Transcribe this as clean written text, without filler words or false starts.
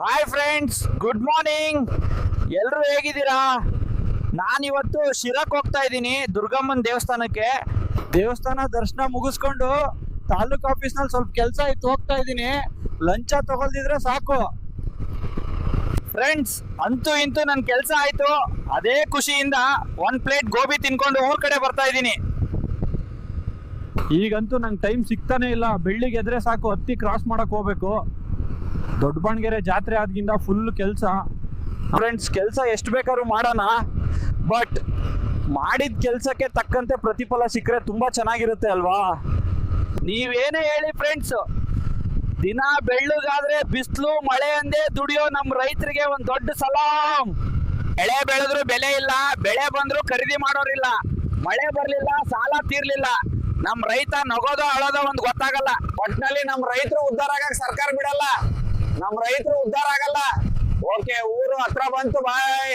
Hi friends, good morning. ಎಲ್ಲರೂ ಹೇಗಿದ್ದೀರಾ? ನಾನಿವತ್ತು ಶಿರಕ್ ಹೋಗ್ತಾ ಇದ್ದೀನಿ, ದುರ್ಗಮ್ಮನ ದೇವಸ್ಥಾನಕ್ಕೆ. ದೇವಸ್ಥಾನ ದರ್ಶನ ಮುಗಿಸ್ಕೊಂಡು ತಾಲೂಕ್ ಆಫೀಸ್ನಲ್ಲಿ ಸ್ವಲ್ಪ ಕೆಲಸ ಇತ್ತು, ಹೋಗ್ತಾ ಇದ್ದೀನಿ. ಲಂಚ ತಗೊಳ್ದಿದ್ರೆ ಸಾಕು. ಫ್ರೆಂಡ್ಸ್, ಅಂತೂ ಇಂತೂ ನನ್ನ ಕೆಲಸ ಆಯ್ತು. ಅದೇ ಖುಷಿಯಿಂದ 1 ಪ್ಲೇಟ್ ಗೋಬಿ ತಿನ್ಕೊಂಡು ಊರ್ ಕಡೆ ಬರ್ತಾ ಇದ್ದೀನಿ. ಈಗಂತೂ ನಂಗೆ ಟೈಮ್ ಸಿಗ್ತಾನೆ ಇಲ್ಲ. ಬೆಳ್ಳಿಗೆ ಎದ್ರೆ ಸಾಕು, ಹತ್ತಿ ಕ್ರಾಸ್ ಮಾಡಕ್ ಹೋಗ್ಬೇಕು. ದೊಡ್ಡಬಣ್ಣಗೆರೆ ಜಾತ್ರೆ ಆದ್ಗಿಂದ ಫುಲ್ ಕೆಲಸ. ಫ್ರೆಂಡ್ಸ್, ಕೆಲಸ ಎಷ್ಟು ಬೇಕಾದ್ರೂ ಮಾಡೋಣ, ಬಟ್ ಮಾಡಿದ ಕೆಲಸಕ್ಕೆ ತಕ್ಕಂತೆ ಪ್ರತಿಫಲ ಸಿಕ್ಕರೆ ತುಂಬಾ ಚೆನ್ನಾಗಿರುತ್ತೆ ಅಲ್ವಾ? ನೀವೇನೇ ಹೇಳಿ ಫ್ರೆಂಡ್ಸ್, ದಿನ ಬೆಳ್ಳಗಾದ್ರೆ ಬಿಸಿಲು ಮಳೆ ಅಂದೇ ದುಡಿಯೋ ನಮ್ಮ ರೈತರಿಗೆ ಒಂದು ದೊಡ್ಡ ಸಲಾಂ. ಬೆಳೆ ಬೆಳೆದ್ರು ಬೆಲೆ ಇಲ್ಲ, ಬೆಳೆ ಬಂದ್ರು ಖರೀದಿ ಮಾಡೋರಿಲ್ಲ, ಮಳೆ ಬರ್ಲಿಲ್ಲ, ಸಾಲ ತೀರ್ಲಿಲ್ಲ. ನಮ್ ರೈತ ನಗೋದೋ ಅಳೋದೋ ಒಂದು ಗೊತ್ತಾಗಲ್ಲ. ಒಟ್ನಲ್ಲಿ ನಮ್ ರೈತರು ಉದ್ಧಾರ ಆಗಕ್ ಸರ್ಕಾರ ಬಿಡಲ್ಲ, ನಮ್ ರೈತರು ಉದ್ಧಾರ ಆಗಲ್ಲ. ಓಕೆ, ಊರು ಹತ್ರ ಬಂತು, ಬಾಯ್.